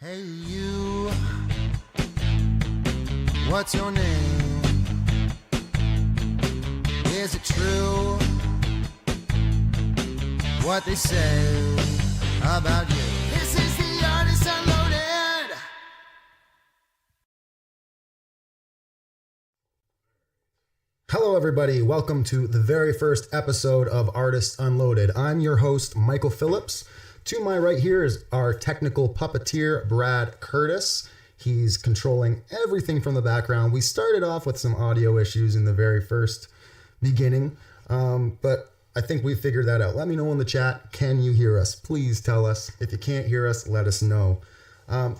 Hey you, what's your name? Is it true what they say about you? This is the Artist Unloaded. Hello everybody, welcome to the very first episode of Artist Unloaded. I'm your host, Michael Phillips. To my right here is our technical puppeteer, Brad Curtis. He's controlling everything from the background. We started off with some audio issues in the very first beginning, but I think we figured that out. Let me know in the chat, can you hear us? Please tell us. If you can't hear us, let us know.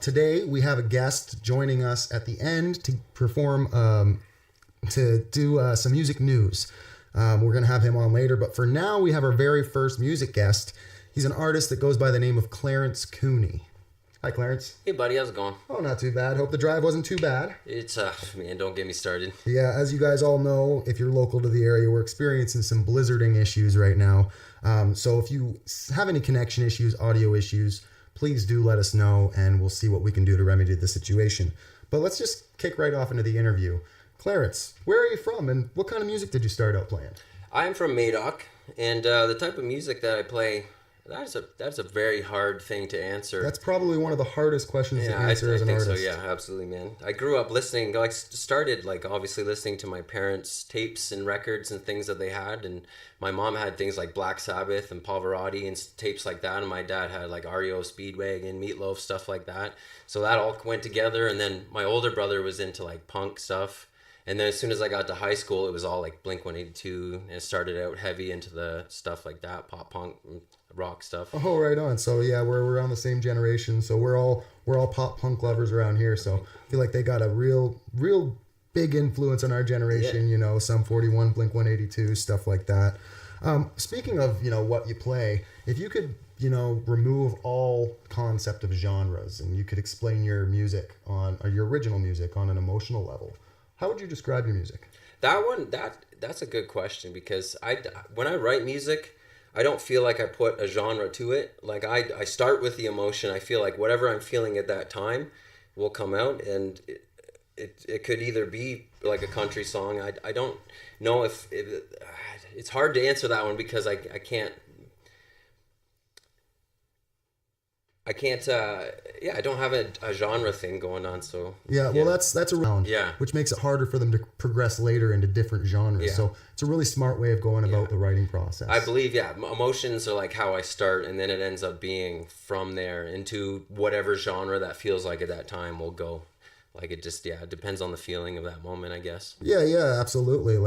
Today we have a guest joining us at the end to perform, to do some music news. We're going to have him on later, but for now we have our very first music guest. He's an artist that goes by the name of Clarence Cooney. Hi, Clarence. Hey, buddy. How's it going? Oh, not too bad. Hope the drive wasn't too bad. It's, man, don't get me started. Yeah, as you guys all know, if you're local to the area, we're experiencing some blizzarding issues right now. So if you have any connection issues, audio issues, please do let us know, and we'll see what we can do to remedy the situation. But let's just kick right off into the interview. Clarence, where are you from, and what kind of music did you start out playing? I'm from Madoc, and the type of music that I play, that's a very hard thing to answer. That's probably one of the hardest questions to answer as an artist. I think so, yeah, absolutely, man. I grew up listening, started obviously listening to my parents' tapes and records and things that they had, and my mom had things like Black Sabbath and Pavarotti and tapes like that, and my dad had like REO Speedwagon, Meatloaf, stuff like that. So that all went together, and then my older brother was into like punk stuff. And then as soon as I got to high school, it was all like Blink-182, and it started out heavy into the stuff like that, pop punk, rock stuff. Oh, right on. So yeah, we're around the same generation. So we're all pop punk lovers around here. So I feel like they got a real big influence on our generation. Yeah. You know, Sum 41, Blink-182, stuff like that. Speaking of what you play, if you could remove all concept of genres and you could explain your music or your original music on an emotional level, how would you describe your music? That's a good question, because when I write music, I don't feel like I put a genre to it. Like I start with the emotion. I feel like whatever I'm feeling at that time will come out, and it could either be like a country song. I don't know if it's hard to answer that one, because I can't. I don't have a genre thing going on, so... Yeah, well, that's around, which makes it harder for them to progress later into different genres. Yeah. So it's a really smart way of going about the writing process. I believe, emotions are like how I start, and then it ends up being from there into whatever genre that feels like at that time will go. Like it just, it depends on the feeling of that moment, I guess. Yeah, absolutely.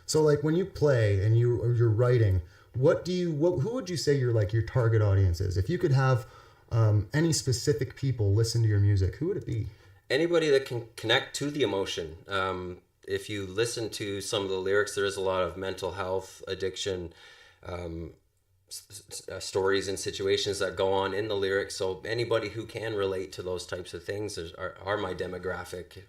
So when you play and you're writing, who would you say your target audience is? If you could have... any specific people listen to your music, who would it be? Anybody that can connect to the emotion. If you listen to some of the lyrics, there is a lot of mental health, addiction, stories and situations that go on in the lyrics. So anybody who can relate to those types of things are my demographic.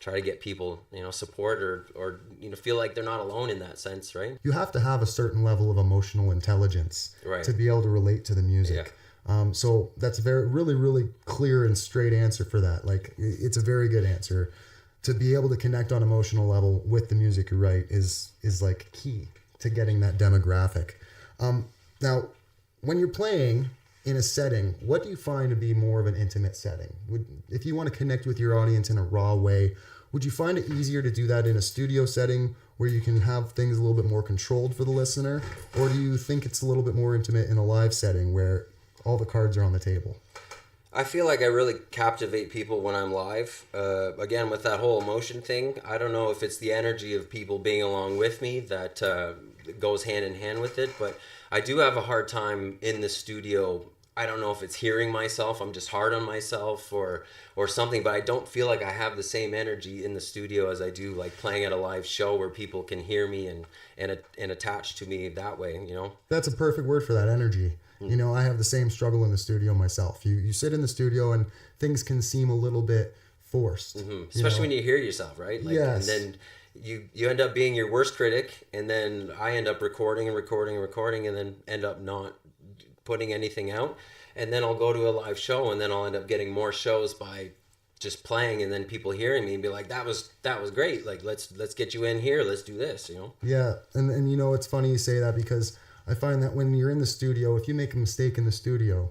Try to get people, support or feel like they're not alone in that sense, right? You have to have a certain level of emotional intelligence to be able to relate to the music. Yeah. So that's a really clear and straight answer for that. Like, it's a very good answer. To be able to connect on emotional level with the music you write is like key to getting that demographic. Now, when you're playing in a setting, what do you find to be more of an intimate setting? If you want to connect with your audience in a raw way, would you find it easier to do that in a studio setting where you can have things a little bit more controlled for the listener? Or do you think it's a little bit more intimate in a live setting where all the cards are on the table? I feel like I really captivate people when I'm live. Again, with that whole emotion thing, I don't know if it's the energy of people being along with me that goes hand in hand with it, but I do have a hard time in the studio. I don't know if it's hearing myself, I'm just hard on myself or something, but I don't feel like I have the same energy in the studio as I do like playing at a live show where people can hear me and attach to me that way, That's a perfect word for that, energy. I have the same struggle in the studio myself. You sit in the studio and things can seem a little bit forced. Mm-hmm. Especially when you hear yourself, right? Yes. And then you end up being your worst critic, and then I end up recording and then end up not putting anything out. and then I'll go to a live show, and then I'll end up getting more shows by just playing, and then people hearing me and be like, that was great, like let's get you in here, let's do this, you know. Yeah, and you know, it's funny you say that, because I find that when you're in the studio, if you make a mistake in the studio,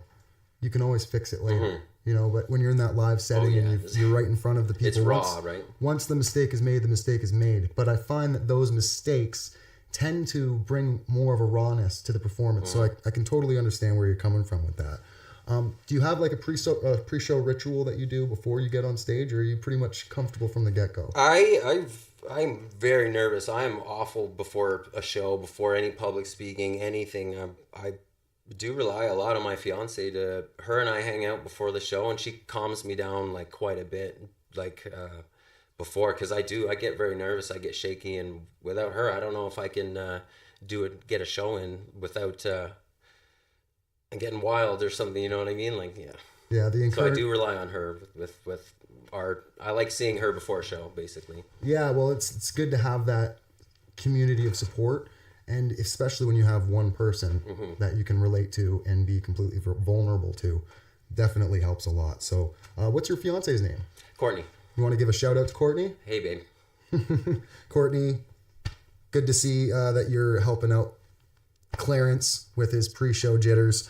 you can always fix it later. You know, but when you're in that live setting and you're right in front of the people, it's raw, right? Once the mistake is made, the mistake is made. But I find that those mistakes tend to bring more of a rawness to the performance. So I can totally understand where you're coming from with that. Do you have like a pre-show ritual that you do before you get on stage, or are you pretty much comfortable from the get-go? I'm very nervous. I'm awful before a show, before any public speaking, anything. I do rely a lot on my fiance. Her and I hang out before the show, and she calms me down like quite a bit, like before, because I get very nervous, I get shaky, and without her, I don't know if I can get a show in without getting wild or something. You know what I mean? Like Yeah, so I do rely on her with our. I like seeing her before a show, basically. Yeah, well, it's good to have that community of support. And especially when you have one person that you can relate to and be completely vulnerable to, definitely helps a lot. So what's your fiance's name? Courtney. You want to give a shout out to Courtney? Hey, babe. Courtney, good to see that you're helping out Clarence with his pre-show jitters.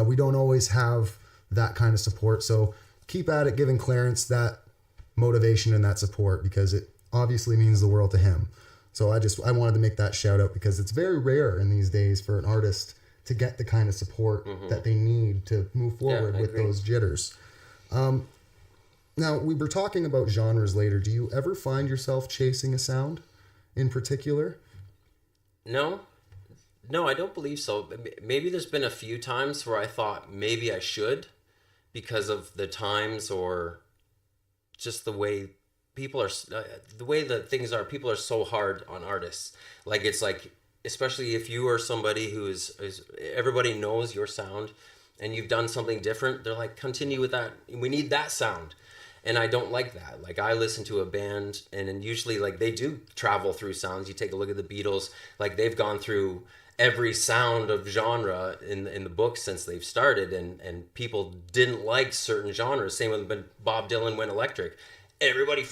We don't always have that kind of support. So keep at it, giving Clarence that motivation and that support, because it obviously means the world to him. So I wanted to make that shout out, because it's very rare in these days for an artist to get the kind of support that they need to move forward with those jitters. Now, we were talking about genres later. Do you ever find yourself chasing a sound in particular? No, I don't believe so. Maybe there's been a few times where I thought maybe I should, because of the times or just the way people are, the way that things are. People are so hard on artists. Like, it's like, especially if you are somebody who is everybody knows your sound and you've done something different, they're like, continue with that. We need that sound. And I don't like that. Like, I listen to a band, and then usually, like, they do travel through sounds. You take a look at the Beatles, like, they've gone through every sound of genre in the book since they've started, and people didn't like certain genres. Same when Bob Dylan went electric. Everybody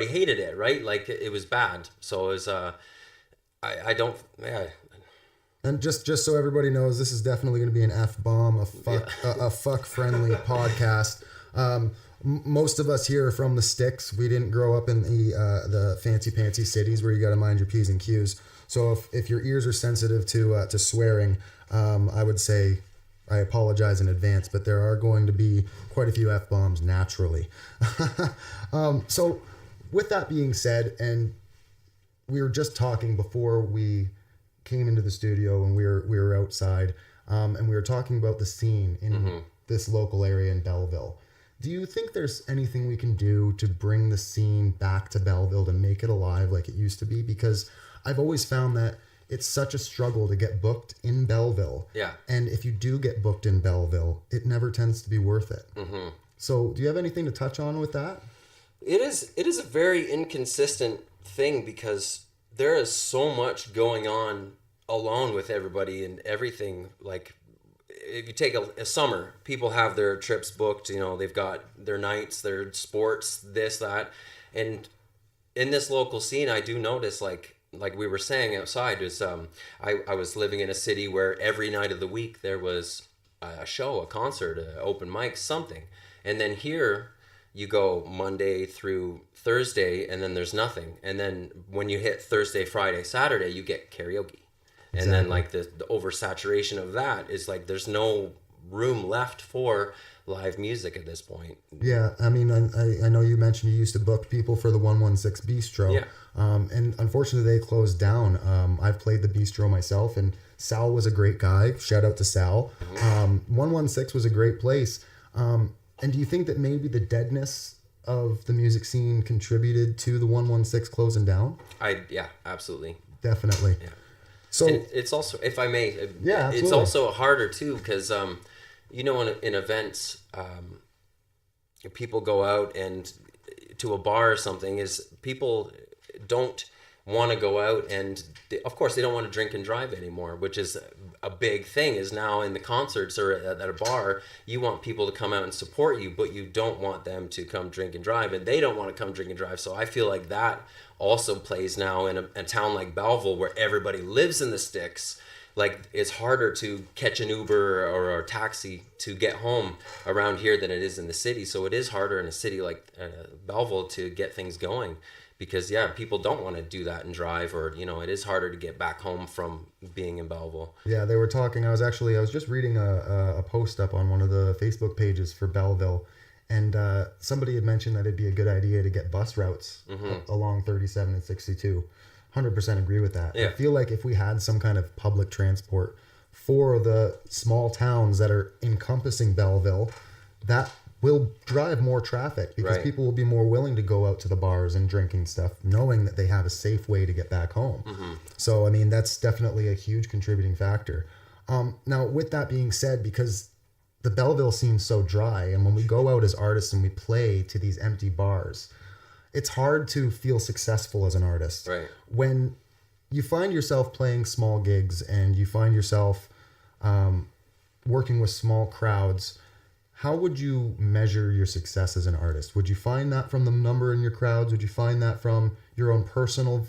hated it, right? Like, it was bad. So it was, I don't, yeah. And just so everybody knows, this is definitely going to be an F-bomb, a fuck-friendly podcast. Most of us here are from the sticks. We didn't grow up in the fancy-pantsy cities where you got to mind your P's and Q's. So if your ears are sensitive to swearing, I would say I apologize in advance, but there are going to be quite a few F-bombs naturally. So with that being said, and we were just talking before we came into the studio, and we were outside, and we were talking about the scene in this local area in Belleville. Do you think there's anything we can do to bring the scene back to Belleville to make it alive like it used to be? Because I've always found that it's such a struggle to get booked in Belleville. Yeah. And if you do get booked in Belleville, it never tends to be worth it. Mm-hmm. So do you have anything to touch on with that? It is a very inconsistent thing, because there is so much going on along with everybody and everything. Like, if you take a summer, people have their trips booked, you know, they've got their nights, their sports, this, that. And in this local scene, I do notice, like we were saying outside, is I was living in a city where every night of the week there was a show, a concert, an open mic, something. And then here you go Monday through Thursday, and then there's nothing. And then when you hit Thursday, Friday, Saturday, you get karaoke. And exactly. Then, like, the oversaturation of that is like there's no room left for live music at this point. Yeah, I mean, I know you mentioned you used to book people for the 116 Bistro. Yeah. And unfortunately, they closed down. I've played the Bistro myself, and Sal was a great guy. Shout out to Sal. 116 was a great place. And do you think that maybe the deadness of the music scene contributed to the 116 closing down? Yeah, absolutely. Definitely. Yeah. So and it's also, if I may, it's also harder too, because you know, in events, people go out and to a bar or something, is people don't want to go out and of course they don't want to drink and drive anymore, which is a big thing. Is now in the concerts or at a bar, you want people to come out and support you, but you don't want them to come drink and drive, and they don't want to come drink and drive. So I feel like that also plays now in a town like Belleville, where everybody lives in the sticks. Like, it's harder to catch an Uber or a taxi to get home around here than it is in the city. So it is harder in a city like Belleville to get things going, because people don't want to do that and drive, or it is harder to get back home from being in Belleville. Yeah, they were talking. I was just reading a post up on one of the Facebook pages for Belleville, and somebody had mentioned that it'd be a good idea to get bus routes along 37 and 62. 100% agree with that. Yeah. I feel like if we had some kind of public transport for the small towns that are encompassing Belleville, that will drive more traffic, because Right. people will be more willing to go out to the bars and drinking stuff, knowing that they have a safe way to get back home. So, I mean, that's definitely a huge contributing factor. Now, with that being said, because the Belleville scene's so dry, and when we go out as artists and we play to these empty bars, it's hard to feel successful as an artist. Right. When you find yourself playing small gigs and you find yourself working with small crowds, how would you measure your success as an artist? Would you find that from the number in your crowds? Would you find that from your own personal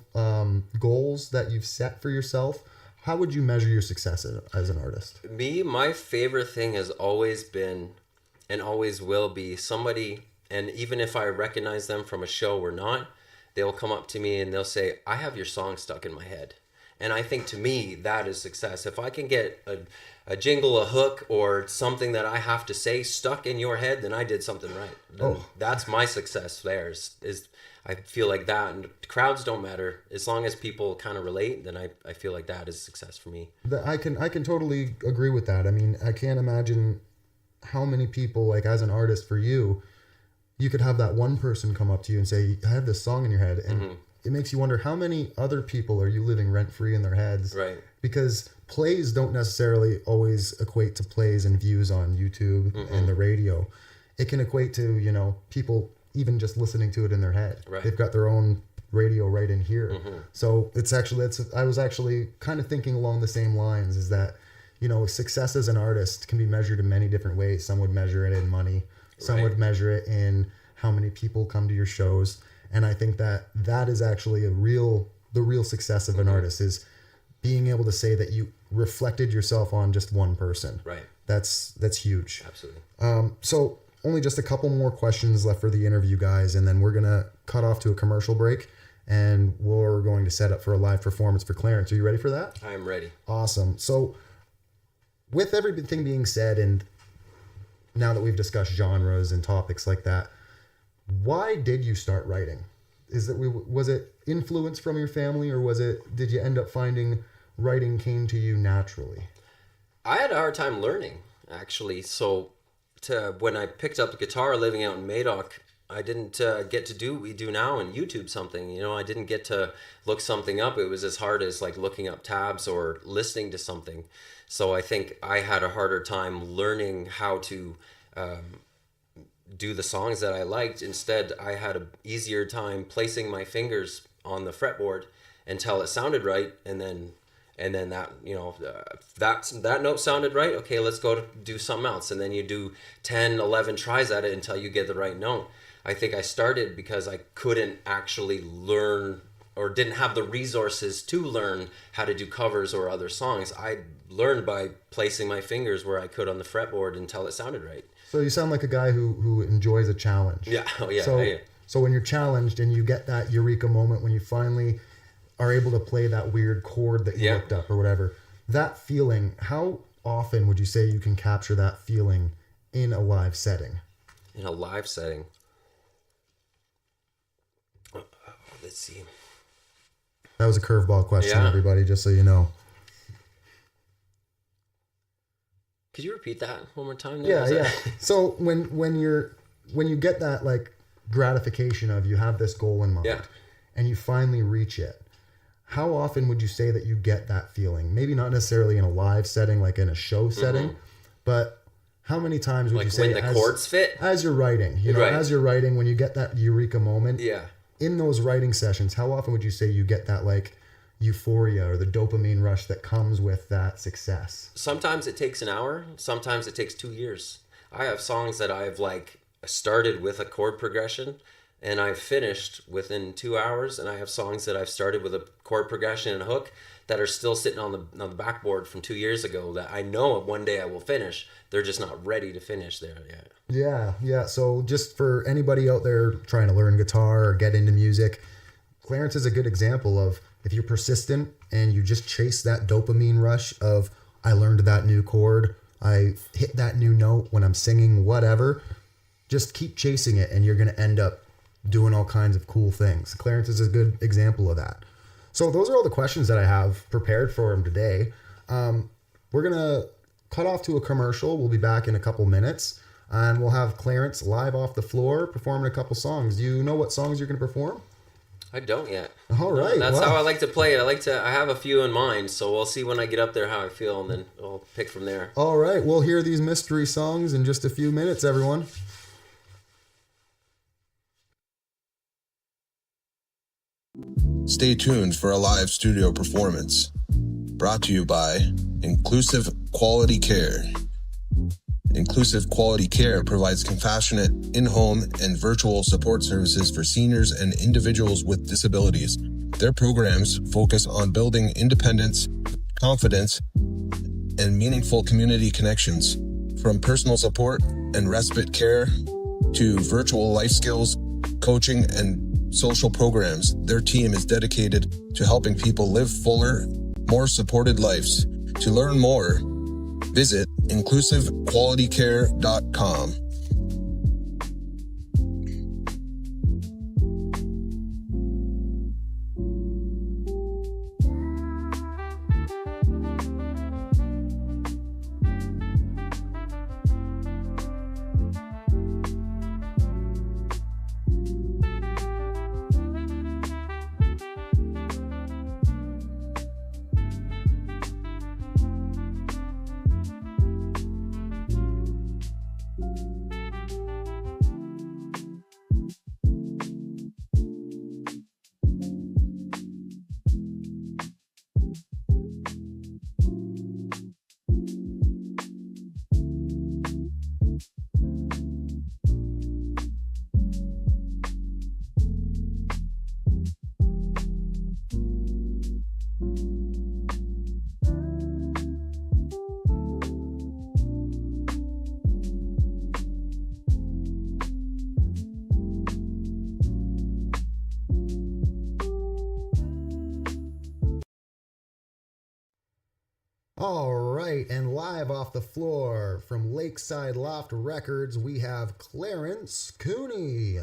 goals that you've set for yourself? How would you measure your success as an artist? My favorite thing has always been and always will be somebody, and even if I recognize them from a show or not, they'll come up to me and they'll say, I have your song stuck in my head. And I think, to me, that is success. If I can get a jingle, a hook, or something that I have to say stuck in your head, then I did something right. Then that's my success there. Is I feel like that. And crowds don't matter. As long as people kind of relate, then I feel like that is success for me. I can totally agree with that. I mean, I can't imagine how many people, like, as an artist, for you could have that one person come up to you and say, I have this song in your head. And it makes you wonder, how many other people are you living rent-free in their heads? Right. Because plays don't necessarily always equate to plays and views on YouTube and the radio. It can equate to, people even just listening to it in their head. Right. They've got their own radio right in here. So I was actually kind of thinking along the same lines, is that, success as an artist can be measured in many different ways. Some would measure it in money. Some Right. would measure it in how many people come to your shows. And I think that is actually the real success of an artist, is being able to say that you reflected yourself on just one person. Right. That's huge. Absolutely. So only just a couple more questions left for the interview, guys, and then we're going to cut off to a commercial break, and we're going to set up for a live performance for Clarence. Are you ready for that? I am ready. Awesome. So with everything being said, and now that we've discussed genres and topics like that, why did you start writing? Was it influence from your family, or did you end up finding writing came to you naturally? I had a hard time learning, actually. So when I picked up the guitar living out in Madoc, I didn't get to do what we do now and YouTube something. I didn't get to look something up. It was as hard as like looking up tabs or listening to something. So I think I had a harder time learning how to do the songs that I liked. Instead, I had an easier time placing my fingers on the fretboard until it sounded right, and then that that note sounded right. Okay, let's go to do something else, and then you do 10, 11 tries at it until you get the right note. I think I started because I couldn't actually learn, or didn't have the resources to learn how to do covers or other songs. I learned by placing my fingers where I could on the fretboard until it sounded right. So you sound like a guy who enjoys a challenge. Yeah. Oh, yeah. So when you're challenged and you get that eureka moment when you finally are able to play that weird chord that you looked up or whatever, that feeling, how often would you say you can capture that feeling in a live setting? In a live setting. Let's see. That was a curveball question, everybody, just so you know. Could you repeat that one more time? Yeah. So when you get that like gratification of you have this goal in mind and you finally reach it, how often would you say that you get that feeling? Maybe not necessarily in a live setting, like in a show setting, but how many times would you say when the chords fit? As you're writing, as you're writing, when you get that eureka moment, in those writing sessions, how often would you say you get that like euphoria or the dopamine rush that comes with that success? Sometimes it takes an hour. Sometimes it takes 2 years. I have songs that I've like started with a chord progression and I've finished within 2 hours. And I have songs that I've started with a chord progression and a hook that are still sitting on the backboard from 2 years ago that I know one day I will finish. They're just not ready to finish there yet. Yeah. So just for anybody out there trying to learn guitar or get into music, Clarence is a good example of if you're persistent and you just chase that dopamine rush of I learned that new chord, I hit that new note when I'm singing, whatever, just keep chasing it and you're going to end up doing all kinds of cool things. Clarence is a good example of that. So those are all the questions that I have prepared for him today. We're going to cut off to a commercial. We'll be back in a couple minutes and we'll have Clarence live off the floor performing a couple songs. Do you know what songs you're going to perform? I don't yet. All right. That's how I like to play it. I have a few in mind, so we'll see when I get up there how I feel, and then I'll pick from there. All right. We'll hear these mystery songs in just a few minutes, everyone. Stay tuned for a live studio performance. Brought to you by Inclusive Quality Care. Inclusive Quality Care provides compassionate, in-home, and virtual support services for seniors and individuals with disabilities. Their programs focus on building independence, confidence, and meaningful community connections. From personal support and respite care to virtual life skills, coaching, and social programs, their team is dedicated to helping people live fuller, more supported lives. To learn more, visit inclusivequalitycare.com. All right, and live off the floor from Lakeside Loft Records, we have Clarence Cooney.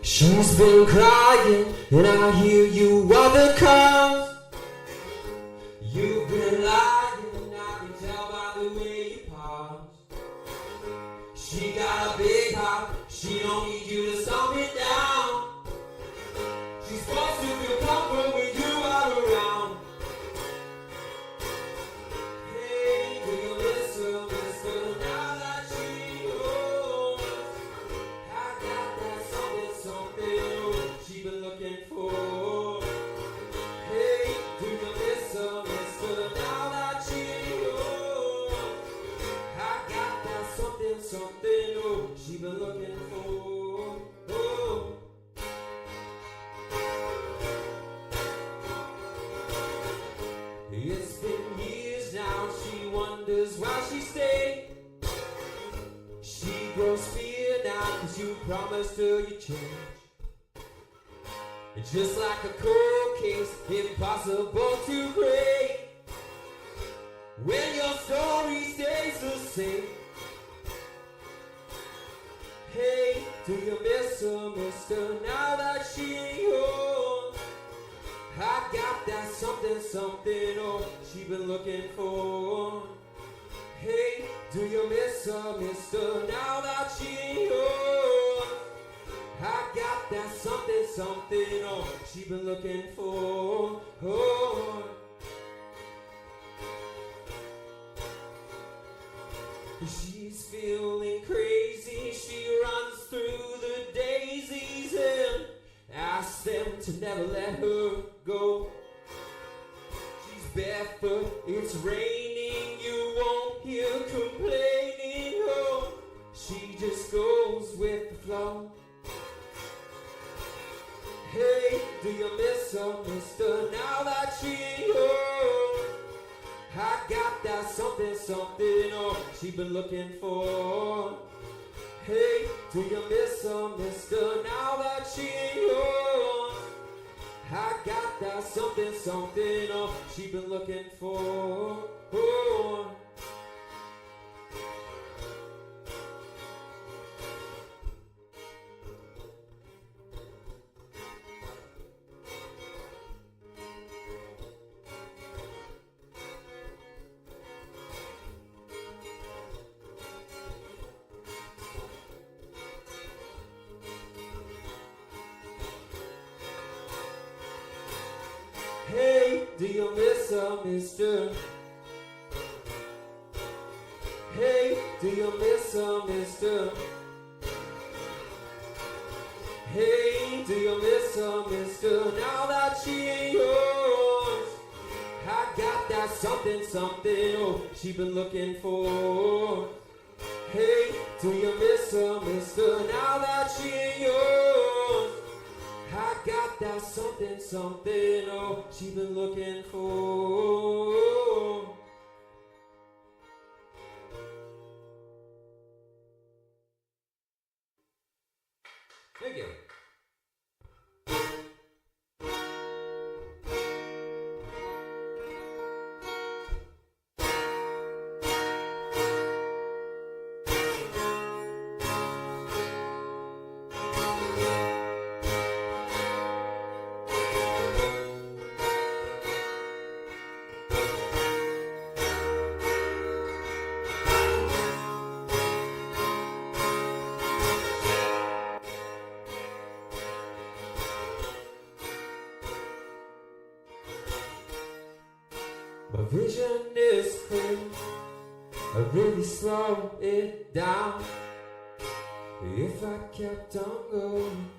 She's been crying, and I hear you other cause. You've been lying, and I can tell by the way you pause. She got a big heart, she don't need you to stomp it down. She's supposed to feel comfort when you are around. Hey, do you listen, listen, now that she knows I got that something, something she been looking for. Hey, do you listen, listen, now that she knows I got that something, something, oh, she been looking for. Oh. It's been years now, she wonders why she stayed. She grows fear now, cause you promised her you change. It's just like a cold case, impossible to break. When your story stays the same. Hey, do you miss her, mister, now that she ain't yours? I got that something, something, oh, she been looking for. Hey, do you miss her, mister, now that she ain't yours? I got that something, something, oh, she been looking for. Oh. She's feeling crazy, she runs through the daisies and asks them to never let her go. She's barefoot, it's raining, you won't hear complaining, oh, she just goes with the flow. Hey, do you miss her, mister, now that she ain't yours? I got that something, something, oh, she been looking for. Hey, do you miss her, mister, now that she ain't yours? I got that something, something, oh, she been looking for. Oh. Hey, do you miss her, mister? Hey, do you miss her, mister? Hey, do you miss her, mister, now that she ain't yours? I got that something, something, oh, she been looking for. Hey, do you miss her, mister, now that she ain't yours? I got that something, something, oh, she been looking for. Thank you. My vision is clear, I really slow it down. If I kept on going,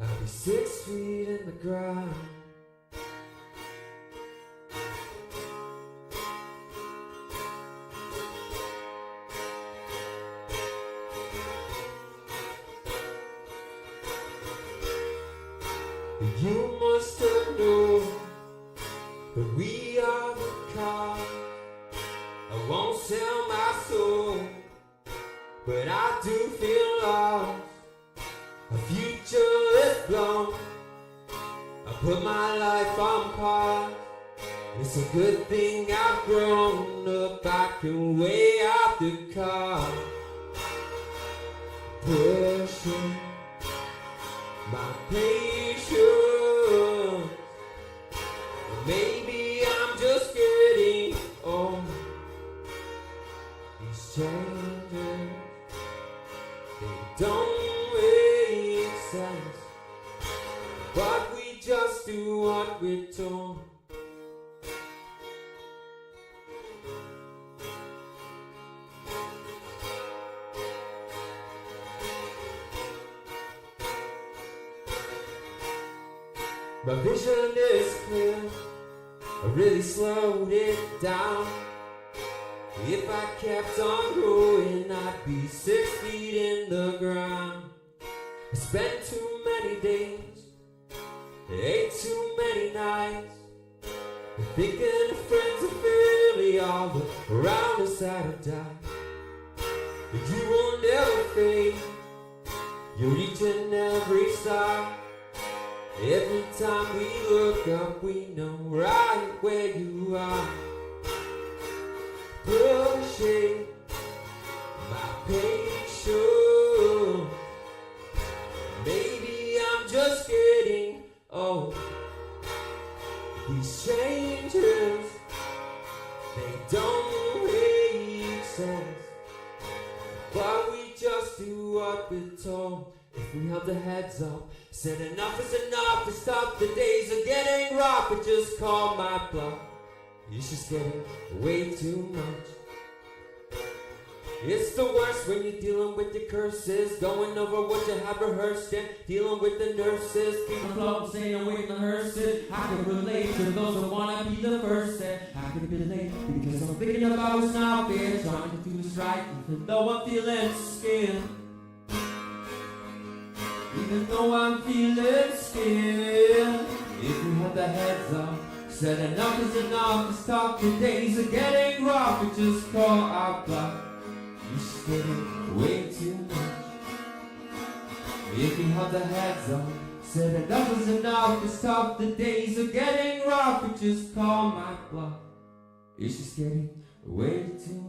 I'd be 6 feet in the ground. You must have known that we are the cause. I won't sell my soul, but I do feel lost. A future is blown, I put my life on pause. It's a good thing I've grown up, I can weigh out the cost. Pushing my patience, maybe I'm just getting old. These changes, they don't make sense, but we just do what we're told. My vision is clear, I really slowed it down. If I kept on growing, I'd be 6 feet in the ground. I spent too many days, ate too many nights, thinking of friends and family all around us that have died. But you will never fade, you're reaching every star. Every time we look up, we know right where you are. Pushing my patience, told if we held our heads up, said enough is enough to stop the days of getting rough. But just call my bluff. It's just getting way too much. It's the worst when you're dealing with your curses, going over what you have rehearsed and dealing with the nurses. Keep the club staying away from the hearses. I can relate to those that wanna be the first, and I can relate because I'm thinking about what's not fair, trying to do what's right, even though I'm feeling scared. Even though I'm feeling scared. If we had the heads up, said enough is enough to stop the days of getting rough, and just call our bluff. It's getting way too much. If you have the heads up, said enough is enough to stop the days of getting rough, but just call my bluff. It's just getting way too much.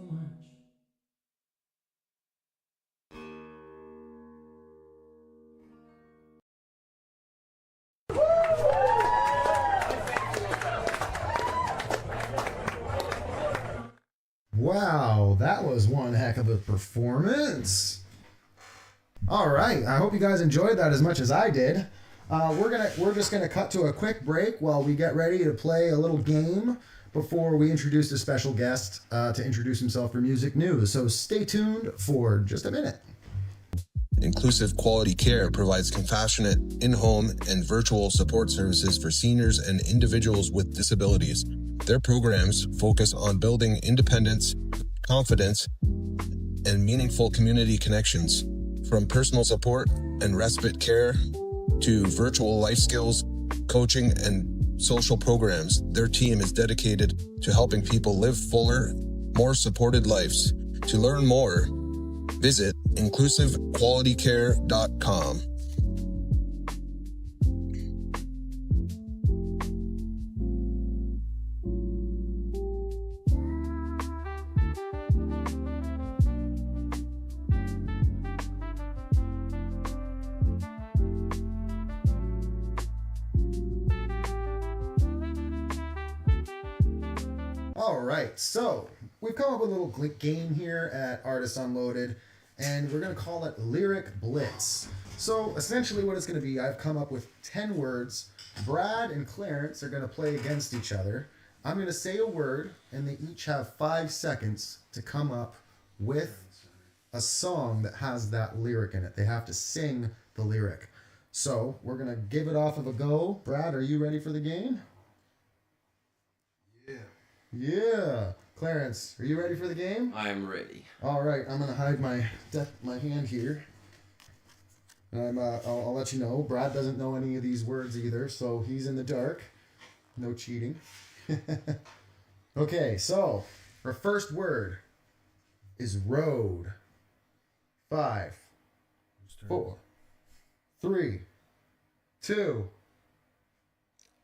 Wow, that was one heck of a performance. All right, I hope you guys enjoyed that as much as I did. We're just gonna cut to a quick break while we get ready to play a little game before we introduce a special guest to introduce himself for music news. So stay tuned for just a minute. Inclusive Quality Care provides compassionate, in-home, and virtual support services for seniors and individuals with disabilities. Their programs focus on building independence, confidence, and meaningful community connections. From personal support and respite care to virtual life skills, coaching, and social programs, their team is dedicated to helping people live fuller, more supported lives. To learn more, visit inclusivequalitycare.com. All right, so we've come up with a little game here at Artists Unloaded, and we're going to call it Lyric Blitz. So essentially what it's going to be, I've come up with 10 words. Brad and Clarence are going to play against each other. I'm going to say a word, and they each have 5 seconds to come up with a song that has that lyric in it. They have to sing the lyric. So we're going to give it off of a go. Brad, are you ready for the game? Yeah. Clarence, are you ready for the game? I'm ready. All right, I'm gonna hide my hand here. And I'll let you know. Brad doesn't know any of these words either, so he's in the dark. No cheating. Okay, so our first word is road. 5, 4, 3, 2.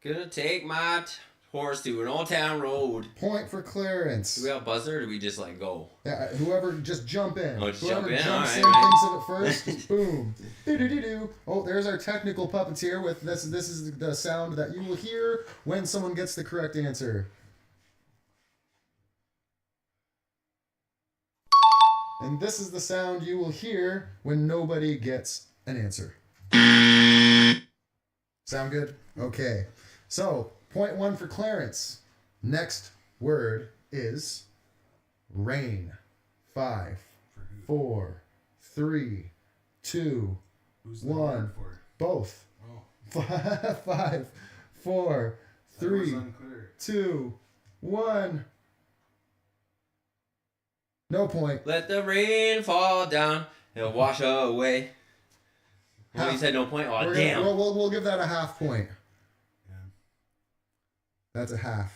Gonna take my horse to an old town road. Point for Clarence. Do we have a buzzer or do we just like go? Yeah, whoever, just jump in. Oh, just whoever jump in? jumps All right, thinks of it first, boom. Do-do-do-do. Oh, there's our technical puppeteer with this. This is the sound that you will hear when someone gets the correct answer. And this is the sound you will hear when nobody gets an answer. Sound good? Okay. So, point 1 for Clarence. Next word is rain. 5, 4, 3, 2, 1. Both. 5, 4, 3, 2, 1. No point. Let the rain fall down and wash away. Well, you said no point? Oh, damn. We'll give that a half point. That's a half.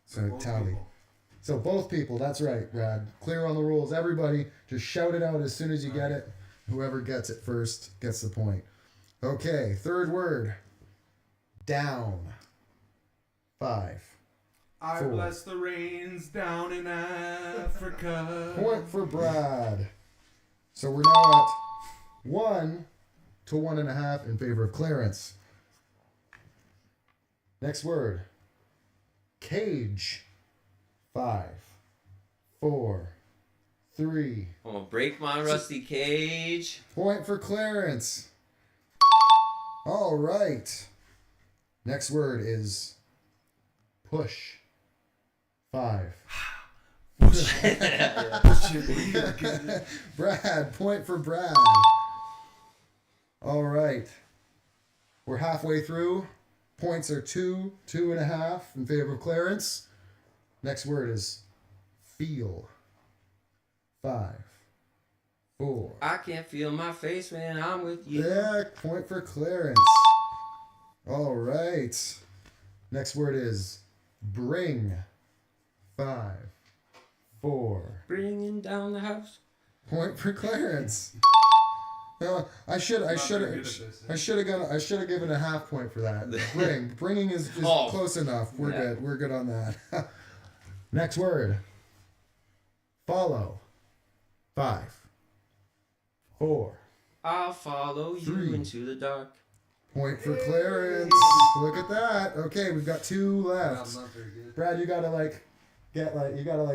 So tally. So both people, that's right, Brad. Clear on the rules. Everybody, just shout it out as soon as you get it. Whoever gets it first gets the point. Okay, third word. Down. 5. I 4. bless the rains down in Africa. Point for Brad. So we're now at 1 to 1.5 in favor of Clarence. Next word. Cage. 5, 4, 3. I'm gonna break my rusty cage. Point for Clarence. All right. Next word is push. 5. Brad, point for Brad. All right. We're halfway through. Points are 2, 2.5 in favor of Clarence. Next word is feel. 5, 4. I can't feel my face when I'm with you. Yeah, point for Clarence. All right. Next word is bring. 5, 4. Bringing down the house. Point for Clarence. No, I should have given a half point for that. Bringing is close enough. We're good. We're good on that. Next word. Follow. 5, 4. I'll follow you 3. into the dark. Point for Clarence. Look at that. Okay, we've got 2 left. Brad, you gotta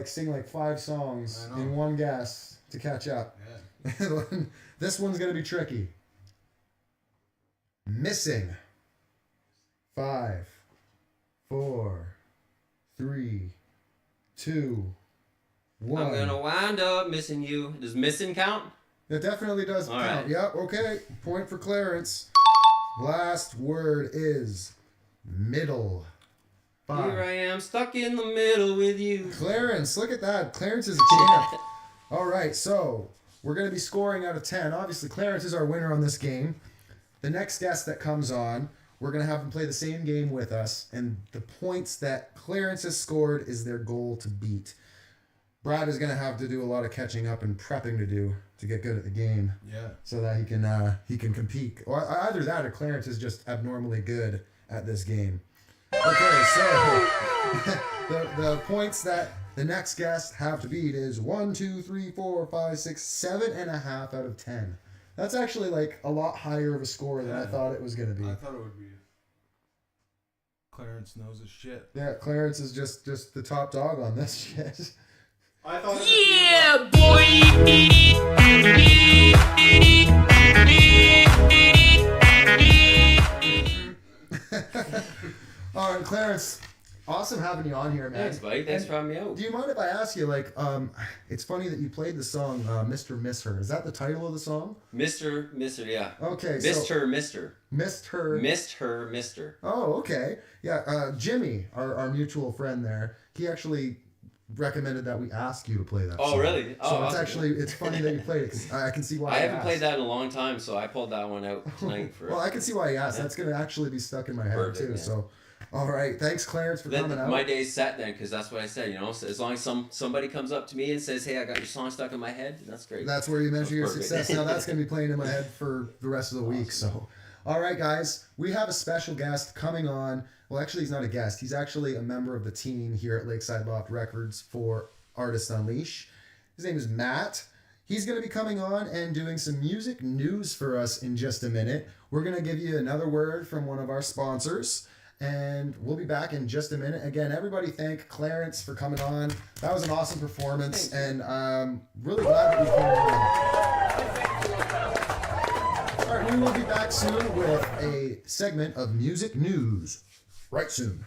sing 5 songs in one guess to catch up. Yeah. This one's gonna be tricky. Missing. 5, 4, 3, 2, 1. I'm gonna wind up missing you. Does missing count? It definitely does All count. right. Yep, okay. Point for Clarence. Last word is middle. 5. Here I am, stuck in the middle with you. Clarence, look at that. Clarence is a champ. All right, so we're going to be scoring out of 10. Obviously, Clarence is our winner on this game. The next guest that comes on, we're going to have him play the same game with us, and the points that Clarence has scored is their goal to beat. Brad is going to have to do a lot of catching up and prepping to get good at the game. Yeah. So that he can compete. Or either that or Clarence is just abnormally good at this game. Okay, so the points that the next guest have to beat is 1, 2, 3, 4, 5, 6, 7.5 out of 10. That's actually a lot higher of a score than I thought it was going to be. I thought it would be. Clarence knows his shit. Yeah, Clarence is just the top dog on this shit. I thought. All right, Clarence, awesome having you on here, man. Thanks, buddy. Thanks for having me out. Do you mind if I ask you, it's funny that you played the song Mr. Miss Her. Is that the title of the song? Mr. Yeah. Okay, Missed so... her. Missed her. Missed her, Mr. Oh, okay. Yeah, Jimmy, our mutual friend there, he actually recommended that we ask you to play that song. Oh, really? Oh, so awesome. it's funny that you played it, because I can see why I haven't asked. played that in a long time, so I pulled that one out tonight for. Well, I can see why you asked. That's going to actually be stuck in my head, Perfect, too. yeah. So, all right. Thanks, Clarence, for coming out. My day's set then, because that's what I said. So as long as somebody comes up to me and says, "Hey, I got your song stuck in my head," that's great. That's where you measure your perfect. success. Now that's going to be playing in my head for the rest of the week. So, all right, guys, we have a special guest coming on. Well, actually, he's not a guest. He's actually a member of the team here at Lakeside Loft Records for Artists Unleash. His name is Matt. He's going to be coming on and doing some music news for us in just a minute. We're going to give you another word from one of our sponsors, and we'll be back in just a minute. Again, everybody thank Clarence for coming on. That was an awesome performance, and I'm really glad that we came on. All right, we will be back soon with a segment of music news. Right soon.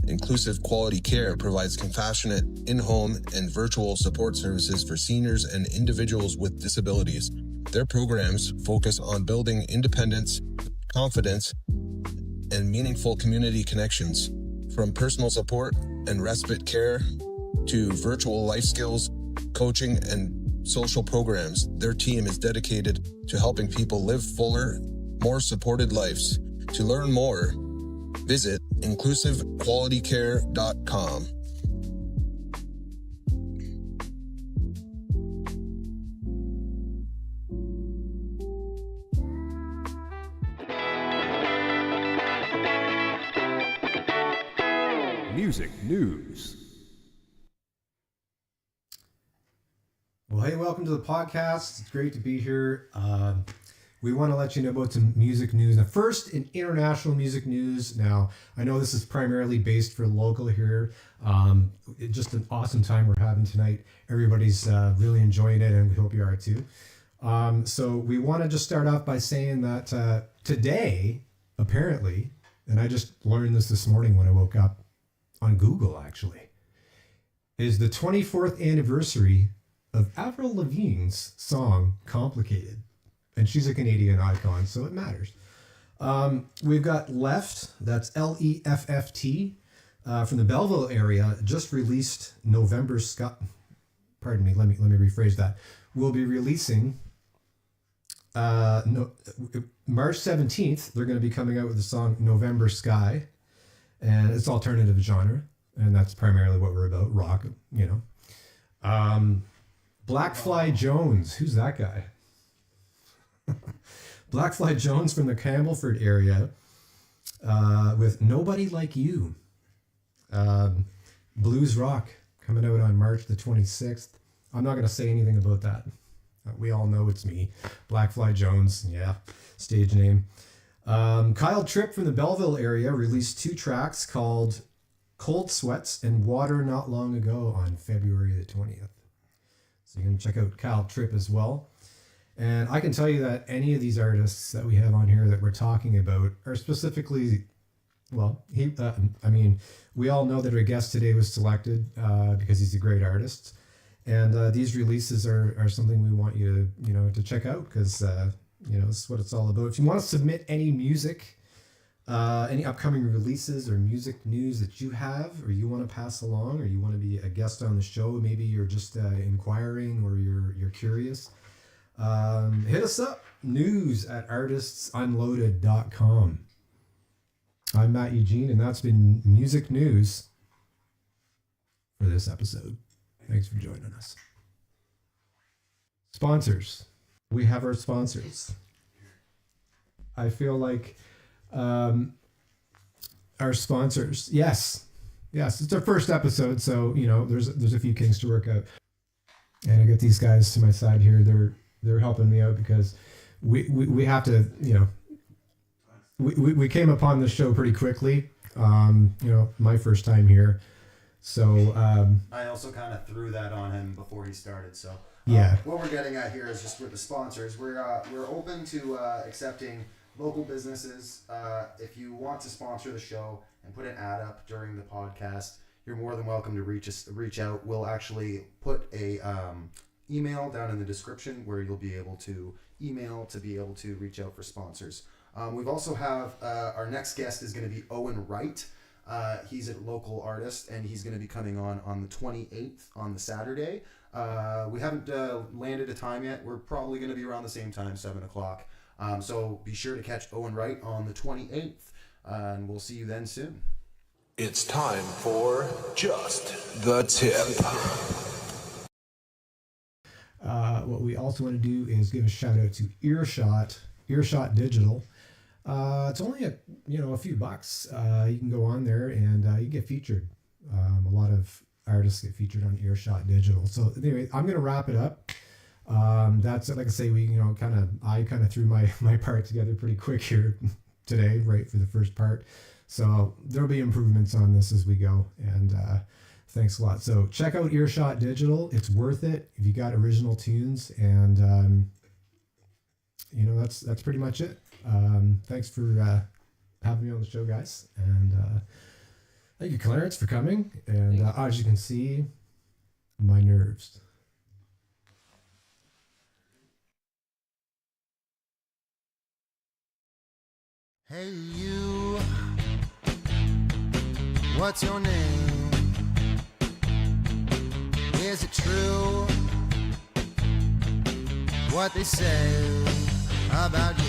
Inclusive Quality Care provides compassionate, in-home, and virtual support services for seniors and individuals with disabilities. Their programs focus on building independence, confidence, and meaningful community connections. From personal support and respite care to virtual life skills, coaching, and social programs, their team is dedicated to helping people live fuller, more supported lives. To learn more, visit inclusivequalitycare.com. Music news. Well, hey, welcome to the podcast. It's great to be here. we want to let you know about some music news. Now, first, in international music news. Now, I know this is primarily based for local here. Just an awesome time we're having tonight. Everybody's really enjoying it, and we hope you are too. So we want to just start off by saying that today, apparently, and I just learned this morning when I woke up on Google, actually, is the 24th anniversary of Avril Lavigne's song Complicated. And she's a Canadian icon, so it matters. We've got Left, that's Lefft, from the Belleville area, just released November Sky. Pardon me, let me rephrase that. We'll be releasing March 17th. They're going to be coming out with the song November Sky, and it's alternative genre, and that's primarily what we're about, rock, you know. Blackfly Jones, who's that guy? Blackfly Jones from the Campbellford area with Nobody Like You. Blues rock coming out on March the 26th. I'm not going to say anything about that. We all know it's me. Blackfly Jones, yeah, stage name. Kyle Tripp from the Belleville area released 2 tracks called Cold Sweats and Water not long ago on February the 20th. So you can check out Kyle Tripp as well. And I can tell you that any of these artists that we have on here that we're talking about are specifically, well, we all know that our guest today was selected because he's a great artist. And these releases are something we want you to check out because, this is what it's all about. If you want to submit any music, any upcoming releases or music news that you have or you want to pass along or you want to be a guest on the show, maybe you're just inquiring or you're curious, hit us up, news@artistsunloaded.com. I'm Matt Eugene, and that's been music news for this episode. Thanks for joining us. Sponsors. We have our sponsors. I feel like our sponsors. Yes, it's our first episode, so there's a few kinks to work out. And I got these guys to my side here. They're helping me out because we have to, we came upon this show pretty quickly. My first time here. So I also kind of threw that on him before he started. So yeah, what we're getting at here is just with the sponsors. We're open to accepting local businesses. If you want to sponsor the show and put an ad up during the podcast, you're more than welcome to reach out. We'll actually put a email down in the description where you'll be able to email to be able to reach out for sponsors. We've also have our next guest is going to be Owen Wright. He's a local artist and he's going to be coming on the 28th on the Saturday. We haven't landed a time yet. We're probably going to be around the same time, 7 o'clock. So be sure to catch Owen Wright on the 28th and we'll see you then soon. It's time for Just the Tip. What we also want to do is give a shout out to Earshot Digital. It's only a few bucks. You can go on there and you get featured. A lot of artists get featured on Earshot Digital. So anyway, I'm gonna wrap it up. That's it. Like I say, I kind of threw my part together pretty quick here today, right for the first part. So there'll be improvements on this as we go. And thanks a lot. So check out Earshot Digital. It's worth it if you got original tunes. And that's pretty much it. Thanks for having me on the show, guys. And thank you, Clarence, for coming. And as you can see, my nerves. Hey you, what's your name? Is it true what they say about you?